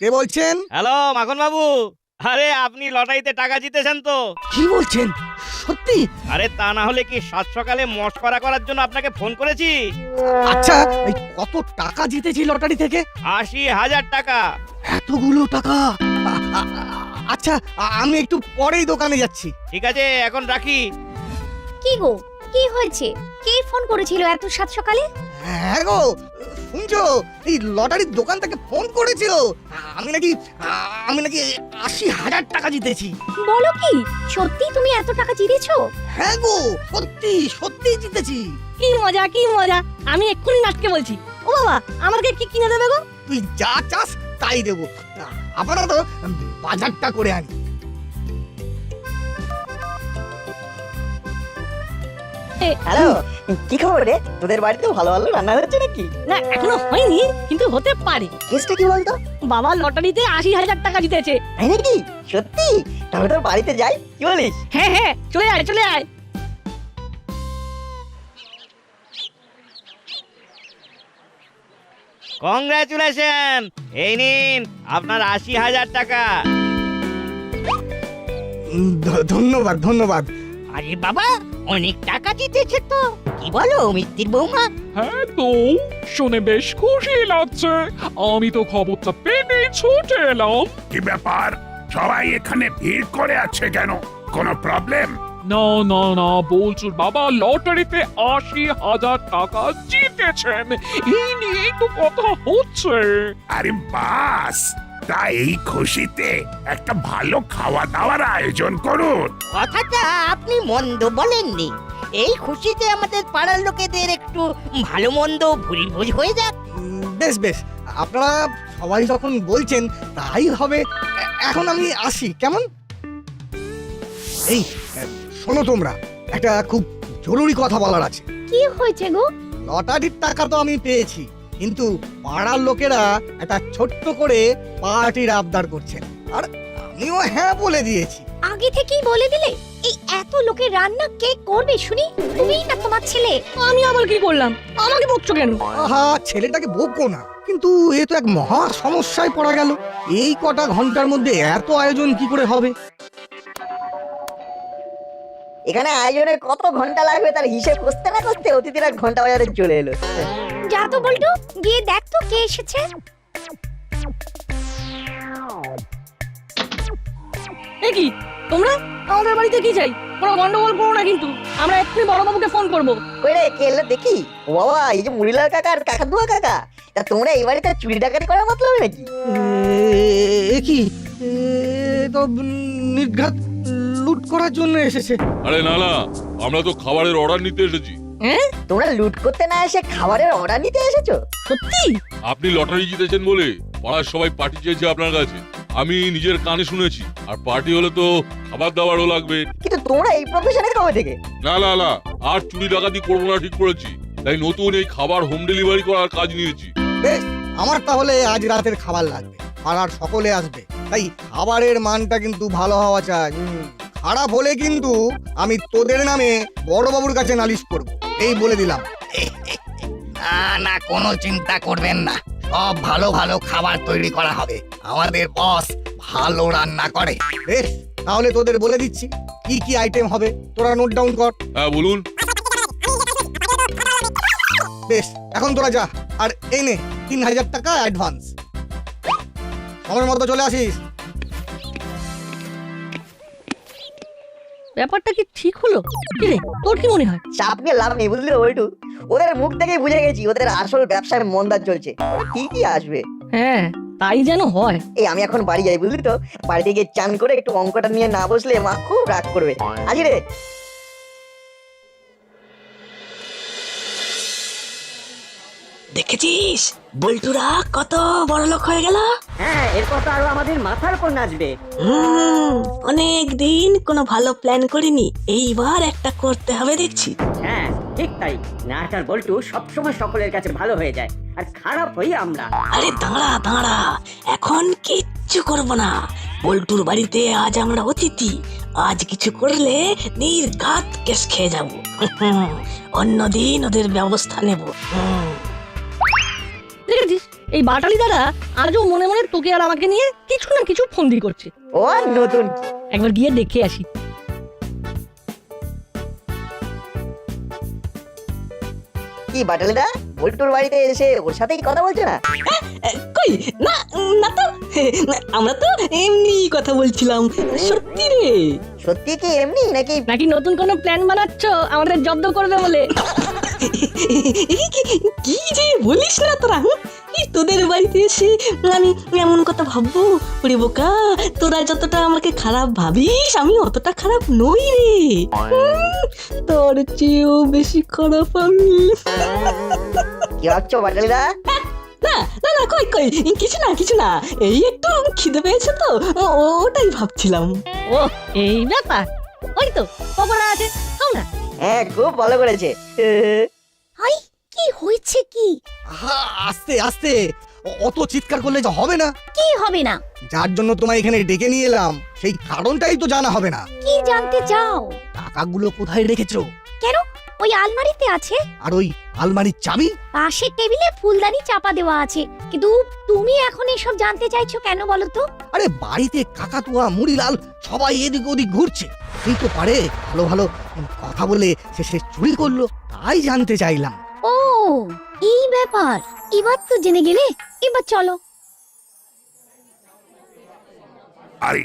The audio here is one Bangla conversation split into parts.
কে বলছেন? হ্যালো মাখন বাবু, আরে আপনি লটারিতে টাকা জিতেছেন তো? কি বলছেন? সত্যি? আরে তা না হলে কি সাত সকালে মস্করা করার জন্য আপনাকে ফোন করেছি। আচ্ছা, এই কত টাকা জিতেছি লটারি থেকে? ৮০,০০০ টাকা। এতগুলো টাকা? আচ্ছা, আমি একটু পরেই দোকানে যাচ্ছি। ঠিক আছে, এখন রাখি। কি গো, কি হয়েছে? কে ফোন করেছিল এত সাত সকালে? হ্যাঁ গো, শুনছো? এই লটারির দোকান থেকে ফোন করেছিল। আমি নাকি ৮০,০০০ টাকা জিতেছি। বলো কি, সত্যি তুমি এত টাকা জিতেছো? হ্যাঁ গো, সত্যি সত্যি জিতেছি। কি মজা কি মজা, আমি এক্ষুনি নাটকে বলছি। ও বাবা, আমাকে কি কিনে দেবে গো? তুই যা চাস তাই দেবো। আপাতত বাজারটা করে আনি। হ্যালো, কি খবর রে? তোদের বাড়িতে ভালো ভালো রান্না হচ্ছে নাকি? না, এখনো হয়নি, কিন্তু হতে পারে। কেসটা কি বলতো? বাবা লটারিতে ৮০,০০০ টাকা জিতেছে। তাই নাকি? সত্যি? তাহলে তোর বাড়িতে যাই, কি বলিস? হ্যাঁ হ্যাঁ, চলে আয় চলে আয়। কংগ্রাচুলেশন, এই নিন আপনার ৮০,০০০ টাকা। ধন্যবাদ ধন্যবাদ। আরে বাবা, অনেক টাকা জিতেছে তো। কি বলো মিত্তির বৌমা? হ্যাঁ তো, শুনে বেশ খুশি লাগছে। আমি তো খবরটা পেয়ে ছুটে এলাম। কি ব্যাপার, সবাই এখানে ভিড় করে আছে কেন? কোনো প্রবলেম? না না না, বলছুর বাবা লটারিতে ৮০,০০০ টাকা জিতেছেন, এই নিয়েই তো কথা হচ্ছে। আরে বাস, তা এই খুশিতে একটা ভালো খাওয়া দাওয়ার আয়োজন করুন। কথাটা আপনি মন্দ বলেননি। এই খুশিতে আমাদের পাড়ার লোকেদের একটু ভালো মন্দ ভুরি ভোজ হয়ে যাক। বেশ বেশ, আপনারা সবাই যখন বলছেন তাই হবে। এখন আমি আসি, কেমন? এই শোনো, তোমরা একটা খুব জরুরি কথা বলার আছে। কি হয়েছে গো? লটারির টাকা তো আমি পেয়েছি, কিন্তু পাড়ার লোকেরা একটা ছোট্ট করে পার্টির আবদার করছেন, আর আমিও হ্যাঁ বলে দিয়েছি। আগে থেকেই বলে দিলে? এই এত লোকের রান্না কে করবে শুনি? তুমিই না তোমার ছেলে? আমি আবার কি করলাম? আমাকে বকছো কেন? আহা, ছেলেটাকে বকবো না, কিন্তু এ তো এক মহা সমস্যায় পড়া গেল। এই কটা ঘন্টার মধ্যে এত আয়োজন কি করে হবে? এখানে আয়োজনের কত ঘন্টা লাগবে তার হিসেব করতে না করতে অতিথিরা ঘন্টা বাজারে চলে এলো। যা তো বলটু, গিয়ে দেখ তো কে এসেছে। এ কি, তোমরা আমাদের বাড়িতে কি চাই? কোনো গন্ডগোল করো না কিন্তু, আমরা এক্ষুনি বড়বাবুকে ফোন করবো। ওই রে, কে এলো দেখি। ও বাবা, এই যে মুড়িলাল কাকা আর কাকাতুয়া কাকা, তা তোমরা এই বাড়িতে চুরি ডাকাতি করার মতলব নাকি? এ কি, এ তো নির্ঘাত লুট করার জন্য এসেছে। আরে না না, আমরা তো খাবারের অর্ডার নিতে এসেছি। তোমরা লুট করতে না এসে খাবারের অর্ডার নিতে এসেছো? সত্যি? আপনি লটারি জিতেছেন বলে পাড়ার সবাই পার্টি চেয়েছে আপনার কাছে। আমি নিজের কানে শুনেছি, আর পার্টি হলে তো খাবার দাবারও লাগবে। কিন্তু তোমরা এই প্রফেশনে কবে থেকে? না না না, আর চুরি ডাকাতি করবো না ঠিক করেছি, তাই নতুন এই খাবার হোম ডেলিভারি করার কাজ নিয়েছি। বেশ, আমার তাহলে আজ রাতের খাবার লাগবে, পাড়ার সকলে আসবে, তাই খাবারের মানটা কিন্তু ভালো হওয়া চাই। খারাপ হলে কিন্তু আমি তোদের নামে বড়বাবুর কাছে নালিশ করব, এই বলে দিলাম। না না, কোনো চিন্তা করবেন না, সব ভালো ভালো খাবার তৈরি করা হবে। আমাদের বস ভালো রান্না করে। বেশ, তাহলে তোদের বলে দিচ্ছি কি কি আইটেম হবে, তোরা নোট ডাউন কর। হ্যাঁ বলুন। বেশ, এখন তোরা যা, আর এই নে ৩,০০০ টাকা অ্যাডভান্স। সময় মতো চলে আসিস। ব্যাপারটা কি ঠিক হলো? কি রে, তোর কি মনে হয়? চাপ নিয়ে লাভ নেই, বুঝলি ওইটু। ওদের মুখ দেখেই বুঝে গেছি ওদের আসল ব্যবসায় মন্দা চলছে। কি কি আসবে? হ্যাঁ, তাই যেন হয়। এই আমি এখন বাড়ি যাই, বুঝলি তো। বাড়িতে গিয়ে চান করে একটু অঙ্কটা নিয়ে না বসলে মা খুব রাগ করবে। আজি রে। দেখেছিস বল্টুরা কত বড় লোক হয়ে গেল? হ্যাঁ, এরপর তো আরো আমাদের মাথার উপর নাচবে। অনেক দিন কোনো ভালো প্ল্যান করিনি, এইবার একটা করতে হবে দেখছি। হ্যাঁ ঠিক তাই, নাচ আর বল্টু সবসময় সকলের কাছে ভালো হয়ে যায়, আর খারাপ হই আমরা। আরে দাঁড়া দাঁড়া, এখন কিচ্ছু করব না। বল্টুর বাড়িতে আজ আমরা অতিথি, আজ কিছু করলে নির্ঘাত কেস খেয়ে যাব। অন্যদিন ওদের ব্যবস্থা নেব। দেখেছিস, এই বাটালি দাদা আজও মনে মনে তোকে আর আমাকে নিয়ে কিছু না কিছু ফন্দি করছে। ও আর নতুন কি? একবার গিয়ে দেখে আসি। কি বাটালিদা বল্টুর বাড়িতে এসে ওর সাথেই কথা বলছে না? কই না না তো আমরা তো এমনি কথা বলছিলাম। সত্যি রে? সত্যি কি এমনি নাকি? নাকি নতুন কোনো প্ল্যান বানাচ্ছ আমাদের জব্দ করবে বলে? কি যে বলিস না তোরা, তোদের বাড়িতে এসে আমি এমন কথা ভাববো? ওরে বোকা, তোরা যতটা আমাকে খারাপ ভাবিস আমি অতটা খারাপ নই রে। তোর চেয়েও বেশি খারাপ আমি। কি ভাবছো বাটালিদা? না না না, কই কই কিছু না, এই একটু খিদে পেয়েছে তো ওটাই ভাবছিলাম। ও এই ব্যাপার, ওই তো পকোড়া আছে, খাও না। হ্যাঁ খুব ভালো করেছে। হাই, কি হয়েছে কি? আহা, আস্তে আস্তে, অত চিৎকার করলে যে হবে না। কি হবে না? যার জন্য তোমায় এখানে ডেকে নিয়ে এলাম সেই কারণটাই তো জানা হবে না। কি জানতে চাও? টাকাগুলো কোথায় রেখেছো? কেন, ওই আলমারিতে আছে। আর ওই আলমারির চাবি? পাশের টেবিলে ফুলদানি চাপা দেওয়া আছে। কিন্তু তুমি এখন এসব জানতে চাইছো কেন বলো তো? আরে বাড়িতে কাকাতুয়া মুড়িলাল সবাই এদিক ওদিক ঘুরছে, এই তো পারে ভালো ভালো কথা বলে সে চুরি করলো, তাই জানতে চাইলাম। ও এই ব্যাপার, এবার তো জেনে গেলে। এবার চলো। আরে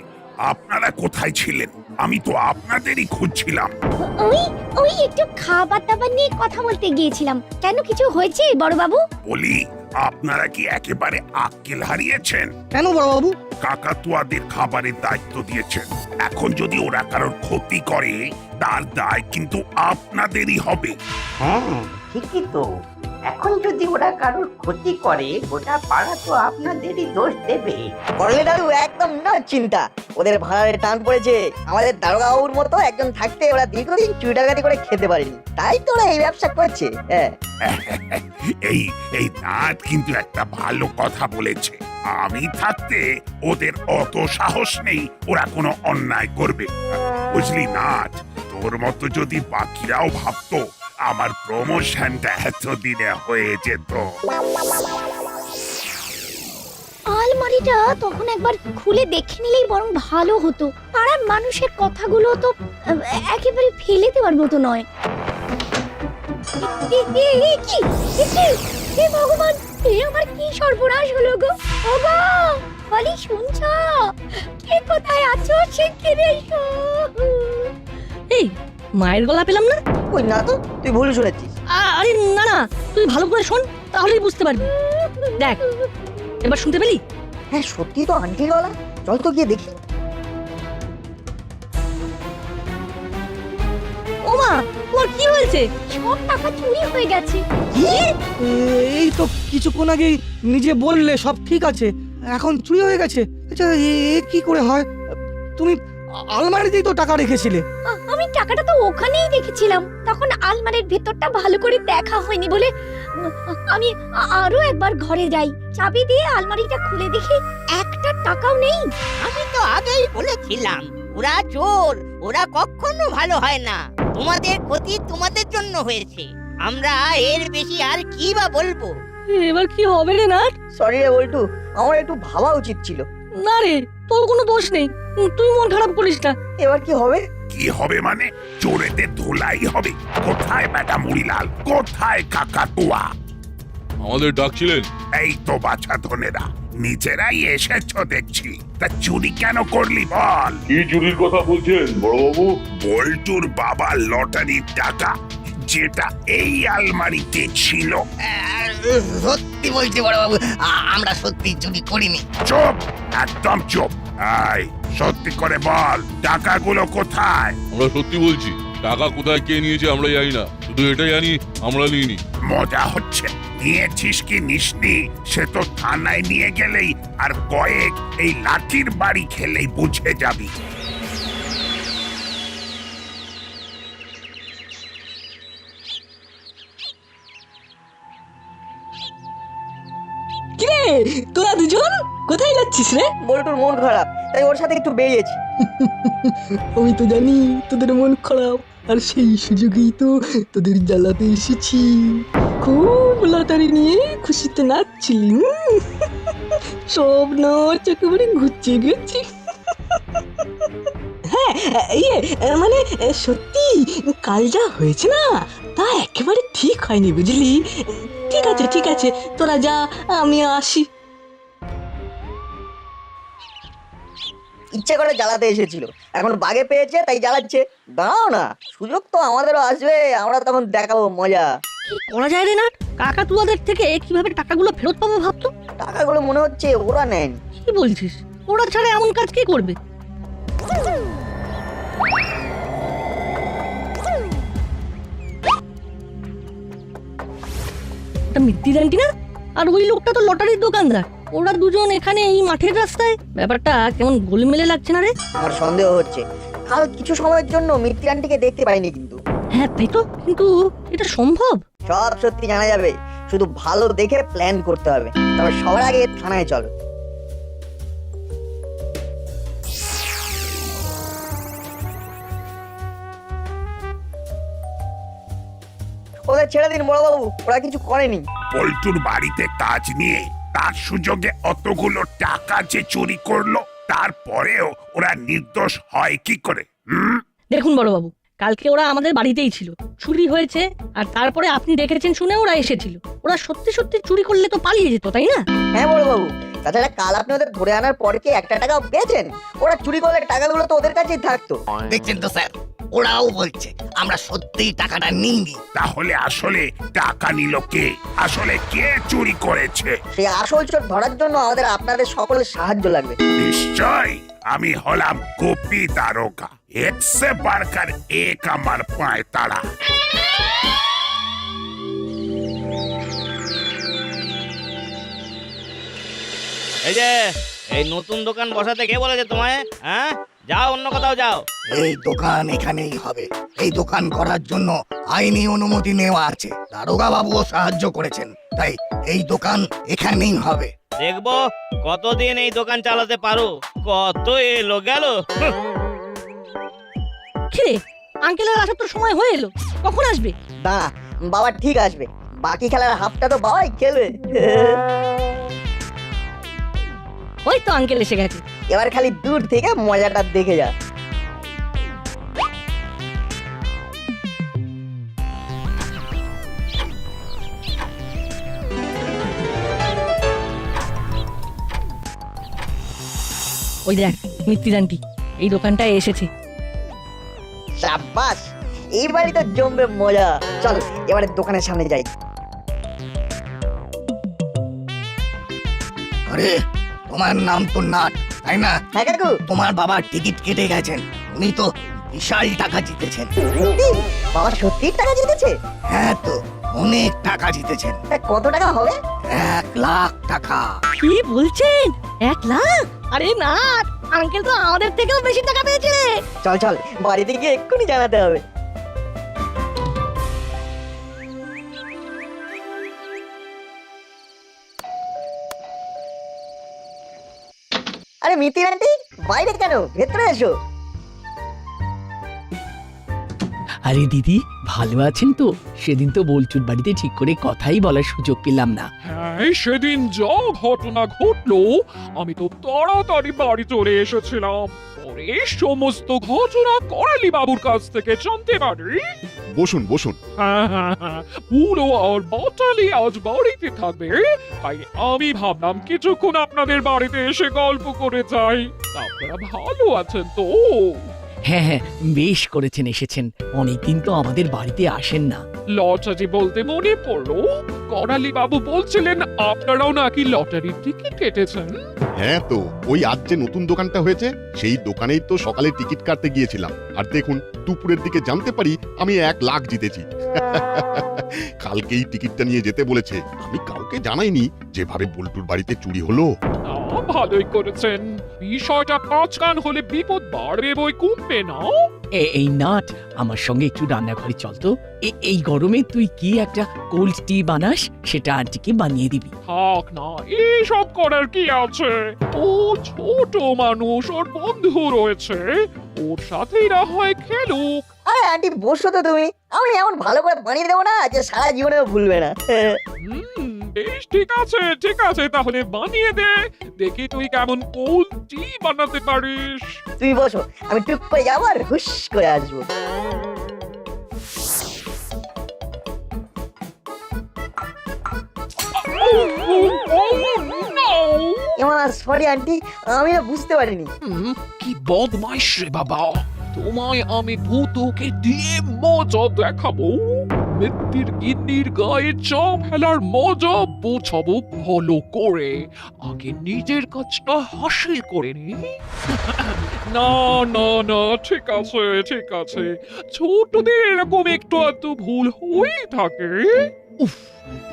আপনারা কোথায় ছিলেন? আমি তো আপনাদেরই খুঁজছিলাম। ওই ওই একটু খাবার দাবার নিয়ে কথা বলতে গিয়েছিলাম। কেন, কিছু হয়েছে বড় বাবু? বলি, আপনারা কি একেবারে আক্কেল হারিয়েছেন? কেন বড়বাবু? কাকাতুয়াদের খাবারের দায়িত্ব দিয়েছেন, এখন যদি ওরা কারোর ক্ষতি করে তার দায় কিন্তু আপনাদেরই হবে। হ্যাঁ ঠিকই তো, এখন যদি ওরা কারোর ক্ষতি করে গোটা পাড়া তো আপনাদেরই দোষ দেবে। করলে দাদু একদম না চিন্তা, ওদের ভাড়ার টান পড়েছে। আমাদের দারোগা বাবুর মতো একজন থাকতে ওরা দীর্ঘদিন চুরি ডাকাতি করে খেতে পারেনি, তাই তো ওরা এই ব্যবসা করছে। হ্যাঁ এই এই নাট কিন্তু একটা ভালো কথা বলেছে। আমি থাকতে ওদের অত সাহস নেই ওরা কোনো অন্যায় করবে, বুঝলি নাট? তোর মতো যদি বাকিরাও ভাবতো আমার প্রমোশনটা এতদিনে হয়ে যেত। আলমারিটা তখন একবার খুলে দেখে নিলেই বরং ভালো হতো। পাড়ার মানুষের কথাগুলো তো একেবারে ফেলে দেওয়ার মতো নয়। হে ভগবান, এ আমার কি সর্বনাশ হলো গো! ওগো বলি, শুনছো? কে কোথায় আছো শিগগিরই এসো। এই মায়ের গলা পেলাম না। ওই না তো, তুই ভুল শুনেছিস। আরে না না, তুই ভালো করে শোন, তাহলেই বুঝতে পারবি। দেখ, এবার শুনতে পেলি? হ্যাঁ সত্যি তো আন্টির গলা, চল তো গিয়ে দেখি। ওমা, তোমার কি হয়েছে? সব টাকা চুরি হয়ে গেছে। এই তো কিছুক্ষণ আগে নিজে বললে সব ঠিক আছে, এখন চুরি হয়ে গেছে। আচ্ছা এ কি করে হয়? তুমি আলমারিতেই তো টাকা রেখেছিলে। আমি টাকাটা তো ওখানেই রেখেছিলাম, তখন আলমারির ভেতরটা ভালো করে দেখা হয়নি বলে আমি আরো একবার ঘরে যাই। চাবি দিয়ে আলমারিটা খুলে দেখি একটা টাকাও নেই। আমি তো আগেই বলেছিলাম ওরা চোর, ওরা কখনো ভালো হয় না। তোমাদের ক্ষতি তোমাদের জন্য হয়েছে, আমরা এর বেশি আর কি বা বলবো। এবার কি হবে রে নাট? সরি রে বল্টু, আমার একটু ভাবা উচিত ছিল। না রে, তোর কোনো দোষ নেই, তুই মন খারাপ করিস না। এবার কি হবে? কি হবে মানে? চোরেদের ধুলাই হবে। কোথায় বেটা মুড়িলাল, কোথায় কাকাতুয়া? আমাদের ডাকছিলেন? এই তো বাছা ধনেরা, নিজেরাই এসেছো দেখছি। তা চুরি কেন করলি বল? কি চুরির কথা বলছেন বড়বাবু? বল্টুর বাবার লটারির টাকা, যেটা এই আলমারিতে ছিল। সত্যি বলছি বড় বাবু, আমরা সত্যি চুরি করিনি। চুপ, একদম চুপ। আই সত্যি করে বল, টাকাগুলো কোথায়? আমরা সত্যি বলছি, টাকা কোথায় কে নিয়েছে আমরা জানি না, শুধু এটাই জানি আমরা নিইনি। মজা হচ্ছে? নিয়েছিস কি নিসনি সে তো থানায় নিয়ে গেলেই আর কয়েক এই লাঠির বাড়ি খেলেই বুঝে যাবি। কিরে, তোরা দুজন কোথায় যাচ্ছিস রে? বল্টুর মন খারাপ, তাই ওর সাথে একটু বেরিয়েছি। আমি তো জানি তোদের মন খারাপ, আর সেই সুযোগেই তো তোদের জ্বালাতে এসেছি। খুব লটারি নিয়ে খুশিতে নাচছিলি। স্বপ্ন চোখে ঘুরছে গেছি। হ্যাঁ, ইয়ে মানে সত্যি কাল যা হয়েছে না তা একেবারে ঠিক হয়নি বুঝলি। ঠিক আছে তোরা যা, আমি আসি। ইচ্ছে করে জ্বালাতে এসেছিল, এখন বাগে পেয়েছে তাই জ্বালাচ্ছে। দাঁড়াও না, সুযোগ তো আমাদেরও আসবে, আমরা তখন দেখাবো মজা। কি করা যায় রে না? কাকাতুয়াদের থেকে কিভাবে টাকাগুলো ফেরত পাবো ভাবতো। টাকাগুলো মনে হচ্ছে ওরা নেয়নি। কি বলছিস? ওরা ছাড়া এমন কাজ কে করবে? ওটা মিত্তিদান্টি না? আর ওই লোকটা তো লটারির দোকানদার। ওরা দুজন এখানে এই মাঠের রাস্তায়, ব্যাপারটা কেমন গোলমেলে লাগছে না রে? আমার সন্দেহ হচ্ছে কাল কিছু সময়ের জন্য মিত্তি আন্টিকে দেখতে পাইনি, কিন্তু হ্যাঁ তাই তো, কিন্তু এটা সম্ভব? সব সত্যি জানা যাবে, শুধু ভালো দেখে প্ল্যান করতে হবে। তবে সবার আগে থানায় চলো। ওদের ছেড়ে দিন বড়বাবু, ওরা কিছু করেনি। পল্টুর বাড়িতে কাজ নিয়ে তার সুযোগে অতগুলো টাকা যে চুরি করলো, তারপরেও ওরা নির্দোষ হয় কি করে? দেখুন বড়বাবু, কালকে ওরা আমাদের বাড়িতেই ছিল, চুরি হয়েছে, আর তারপরে আপনি দেখেছেন শুনে ওরা এসেছিল। ওরা সত্যি সত্যি চুরি করলে তো পালিয়ে যেত, তাই না? হ্যাঁ বড়বাবু, তাছাড়া কাল আপনি ওদের ধরে আনার পর কি একটা টাকাও পেয়েছেন? ওরা চুরি করলে টাকাগুলো তো ওদের কাছেই থাকতো। দেখছেন তো স্যার, ওরাও বলছে আমরা সত্যিই টাকাটা নিইনি। তাহলে আসলে টাকা নিল কে? আসলে কে চুরি করেছে? সেই আসল চোর ধরার জন্য আমাদের আপনাদের সকলের সাহায্য লাগবে। নিশ্চয়, আমি হলাম গোপী দারোগা। একসে বারকার এক আমার পায় তারা। এই যে এই নতুন দোকান বসাতে কে বলেছে তোমায়? হ্যাঁ, যাও অন্য কোথাও যাও। এই দোকান এখানেই হবে। এই দোকান করার জন্য আইনি অনুমতি নেওয়া আছে, দারোগা বাবুও সাহায্য করেছেন, তাই এই দোকান এখানেই হবে। দেখবো কতদিন এই দোকান চালাতে পারো। কত এলো গেল। কিরে, আঙ্কেলের আসার তো সময় হয়ে এলো, কখন আসবে? না বাবা, ঠিক আসবে, বাকি খেলার হাফটা তো বাবাই খেলবে। ওই তো আঙ্কেল এসে গেছে। এবার খালি দূর থেকে মজাটা দেখে যা। ওই দেখ মিত্তিদান্টি এই দোকানটায় এসেছে। সাব্বাস, এই বাড়ি তো জমবে মজা। চল এবারে দোকানের সামনে যাই। আরে তোমার নাম তো নাট, তাই না? হ্যাঁ কাকু। তোমার বাবা টিকিট কেটে গেছেন, উনি তো বিশাল টাকা জিতেছেন। সত্যি? বাবা সত্যি টাকা জিতেছে? হ্যাঁ তো, অনেক টাকা জিতেছেন। তা কত টাকা হবে? 1 লাখ টাকা। কি বলছেন? 1 লাখ? আরে না, আঙ্কেল তো আমাদের থেকেও বেশি টাকা পেয়েছে। চল চল, বাড়িতে গিয়ে এক্ষুনি জানাতে হবে। আরে মিতি আন্টি, বাইরে কেন? ভেতরে এসো। আরে দিদি, ভালো আছেন তো? সেদিন তো বলচুর বাড়িতে ঠিক করে কথাই বলার সুযোগ পেলাম না। হ্যাঁ, সেদিন যা ঘটনা ঘটলো আমি তো তাড়াতাড়ি বাড়ি চলে এসেছিলাম। পরে সমস্ত ঘটনা করালি বাবুর কাছ থেকে জানতে পারি। বসুন বসুন। হ্যাঁ, পুরো আর বাটালি আজ বাড়িতে থাকবে, তাই আমি ভাবলাম কিছুক্ষণ আপনাদের বাড়িতে এসে গল্প করে যাই। আপনারা ভালো আছেন তো? হ্যাঁ হ্যাঁ, বেশ করেছেন এসেছেন, অনেকদিন তো আমাদের বাড়িতে আসেন না। লটারি বলতে মনে পড়লো, করালি বাবু বলছিলেন আপনারাও নাকি লটারির টিকিট কেটেছেন। হ্যাঁ তো, ওই আজ যে নতুন দোকানটা হয়েছে সেই দোকানেই তো সকালে টিকিট কাটতে গিয়েছিলাম, আর দেখুন দুপুরের দিকে জানতে পারি আমি 1 লাখ জিতেছি। কালকেই টিকিটটা নিয়ে যেতে বলেছে, আমি কাউকে জানাইনি। যেভাবে বল্টুর বাড়িতে চুরি হলো। ভালোই করেছেন, বিষয়টা 5 কান হলে বিপদ বাড়বে বই কমবে না। এই নাট, আমার সঙ্গে একটু রান্নাঘরে চল তো। এই গরমে তুই কি একটা কোল্ড টি বানাস, সেটা আন্টিকে বানিয়ে দিবি। থাক না, এইসব করার কি আছে? ও ছোট মানুষ, ওর বন্ধু রয়েছে, ওর সাথেই না হয় খেলুক। আরে আন্টি বসো তো তুমি, আমি এমন ভালো করে বানিয়ে দেবো না যে সারা জীবনেও ভুলবে না। বেশ ঠিক আছে, তাহলে বানিয়ে দে, দেখি তুই কেমন কোল্ড টি বানাতে পারিস। তুমি বসো, আমি টুক করে যাবো আর হুশ করে আসবো। এমন সরি আন্টি, আমি না বুঝতে পারিনি। কি বদমাইশ রে বাবা, তোমায় আমি ভূতকে দিয়ে মজা দেখাবো। মিত্তির গিন্নির গায়ে চাপ ফেলার মজা বোঝাবো ভালো করে। আগে নিজের কাজটা হাসিল করে নি। না না না, ঠিক আছে, ছোটদের এরকম একটু আধটু ভুল হয়েই থাকে। উফ,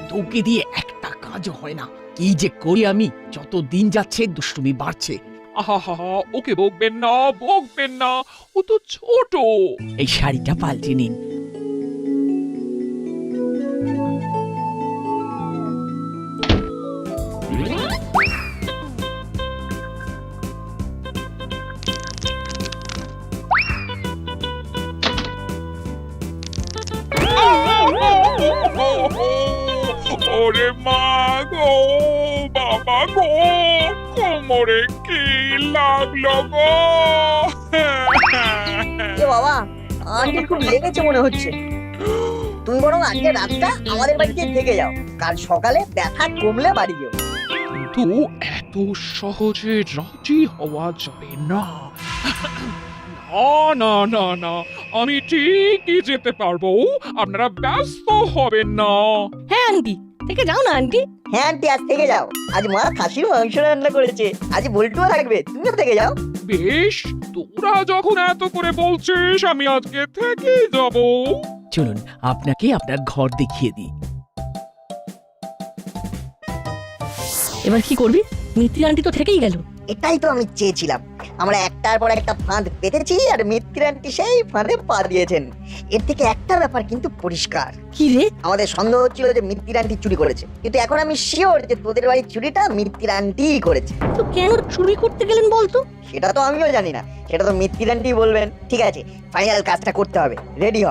তোকে দিয়ে একটা কাজ হয় না। কি যে করি আমি, যত দিন যাচ্ছে দুষ্টুমি বাড়ছে। আহা, ওকে বকবেন না, ও তো ছোট। এই শাড়িটা পাল্টে নিন। ওরে মা গো, বাবা গো, কোমরে কি লাগলো গো। এ বাবা, আন্টির খুব লেগেছে মনে হচ্ছে। তুমি বরং আজকে রাতটা আমাদের বাড়িতে থেকে যাও, কাল সকালে ব্যথা কমলে বাড়ি যেও। কিন্তু এত সহজে রাজি হওয়া যাবে না। না, আমি ঠিকই যেতে পারবো, আপনারা ব্যস্ত হবেন না। হ্যাঁ আন্টি, থেকে যাও না আন্টি। হ্যাঁ আন্টি, আজ থেকে যাও। আজ মা খাসির মাংস রান্না করেছে, আজ বল্টুও থাকবে, তুমিও থেকে যাও। বেশ, তোরা যখন এত করে বলছিস, আমি আজকে থেকে যাব। চলুন আপনাকে আপনার ঘর দেখিয়ে দিই। এবার কি করবি? মিত্রি আন্টি তো থেকেই গেল। এটাই তো আমি চেয়েছিলাম। আমরা একটার পর একটা ফাঁদ পেতেছি আর মিত্তির আন্টি সেই ফাঁদে পা দিয়েছেন। এর থেকে একটা ব্যাপার কিন্তু পরিষ্কার। কি রে? আমাদের সন্দেহ হচ্ছিল যে মিত্তির আন্টি চুরি করেছে, কিন্তু এখন আমি শিওর যে তোদের বাড়ির চুরিটা মিত্তির আন্টিই করেছে। তো কেন চুরি করতে গেলেন বলতো? সেটা তো আমিও জানি না, সেটা তো মিত্তির আন্টি বলবেন। ঠিক আছে, ফাইনাল কাজটা করতে হবে, রেডি হ।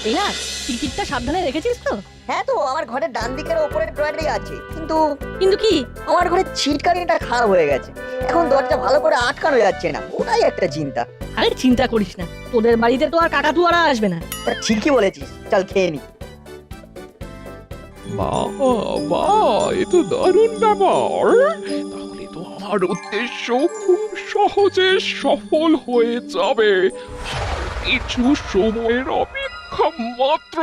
এই না, টিকিটটা সাবধানে রেখেছিস তো? হ্যাঁ তো, আমার ঘরের ডান দিকের ওপরের ড্রয়ারেই আছে, কিন্তু কি? আমার ঘরের ছিটকানিটা খারাপ হয়ে গেছে। এখন দরজা ভালো করে আটকানো যাচ্ছে না, ওটাই একটা চিন্তা। আরে চিন্তা করিস না, তোদের বাড়িতে তো আর কাকাতুয়ারা আসবে না। তা ঠিকই বলেছিস, চল খেয়ে নি। বাবা, এ তো দারুণ ব্যাপার। তাহলে তো আমার উদ্দেশ্য খুব সহজে সফল হয়ে যাবে। কিছু সময়ের অপেক্ষা মাত্র।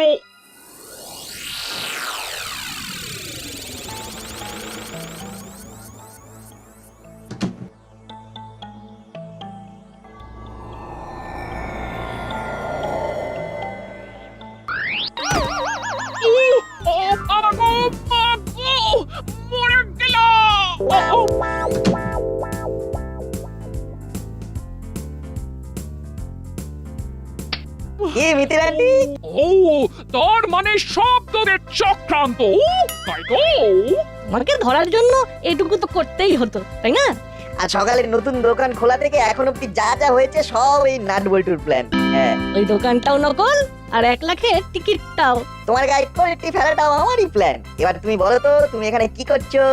মরে গেলাম। কি মিত্তির আন্টি? ও, তার মানে সব তোদের চক্রান্ত, তাই তো? আমাকে ধরার জন্য এটুকু তো করতেই হতো, তাই না? আর সকালে নতুন দোকান খোলা থেকে এখন অব্দি যা যা হয়েছে সব এই নাট বল্টুর প্ল্যান। হ্যাঁ, ওই দোকানটাও নকল, আর 1 লাখের টিকিটটাও। তোমার গায়ে কোয়ালিটি ফেলাটাও আমারই প্ল্যান। এবার তুমি বলো তো, তুমি এখানে কি করছো?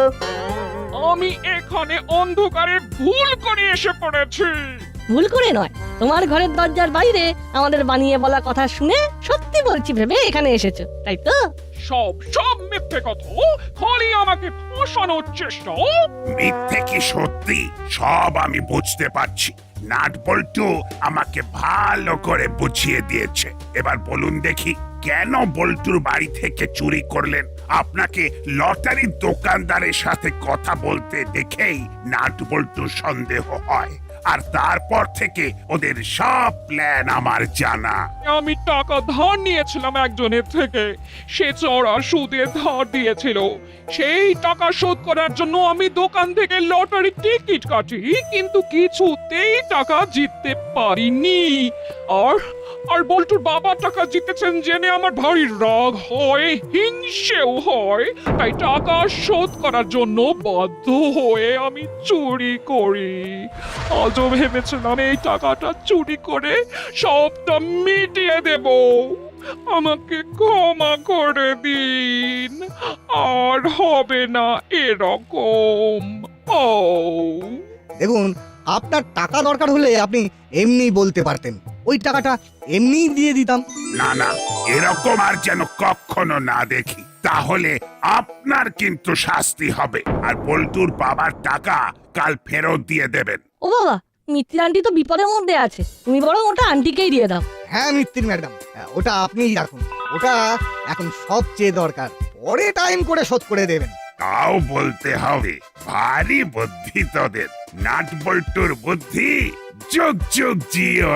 আমি এখানে অন্ধকারে ভুল করে এসে পড়েছি। ভুল করে নয়, তোমার ঘরের দরজার বাইরে আমাদের বানিয়ে বলা কথা শুনে সত্যি বলছি ভেবে এখানে এসেছো, তাই তো? সব মিথ্যে কথা, খালি আমাকে ফাঁসানোর চেষ্টা। মিথ্যে কি সত্যি সব আমি বুঝতে পারছি। নাট বল্টু আমাকে ভালো করে বুঝিয়ে দিয়েছে। এবার বলুন দেখি, কেন বল্টুর বাড়ি থেকে চুরি করলেন? আপনাকে লটারির দোকানদারের সাথে কথা বলতে দেখেই নাট বল্টুর সন্দেহ হয়। আর তারপর থেকে ওদের সব প্ল্যান আমার জানা। আমি টাকা ধার নিয়েছিলাম একজনের থেকে, সে চড়া সুদে ধার দিয়েছিল। সেই টাকা শোধ করার জন্য আমি দোকান থেকে লটারি টিকিট কাটি, কিন্তু কিছুতেই টাকা জিততে পারিনি। আর বল্টুর বাবা টাকা জিতেছেন জেনে আমার ভারী রাগ হয়, হিংসেও হয়। তাই টাকা শোধ করার জন্য বাধ্য হয়ে আমি চুরি করি। আজও ভেবেছিলাম এই টাকাটা চুরি করে সবটা মিটিয়ে দেব। আমাকে ক্ষমা করে দিন, আর হবে না এরকম। ও দেখুন, আপনার টাকা দরকার হলে আপনি এমনি বলতে পারতেন, ওই টাকাটা এমনিই দিয়ে দিতাম। না না, এরকম আর যেন কখনো না দেখি, তাহলে আপনার কিন্তু শাস্তি হবে। আর বল্টুর বাবার টাকা কাল ফেরত দিয়ে দেবেন। ও বাবা, মিত্তির আন্টি তো বিপদের মধ্যে আছে, তুমি বরং ওটা আন্টিকেই দিয়ে দাও। হ্যাঁ মিত্তির ম্যাডাম, ওটা আপনিই রাখুন, ওটা এখন সবচেয়ে দরকার, পরে টাইম করে শোধ করে দেবেন। তাও বলতে হবে, ভারী বুদ্ধি তোদের। নাট বল্টুর বুদ্ধি যুগ যুগ জিও।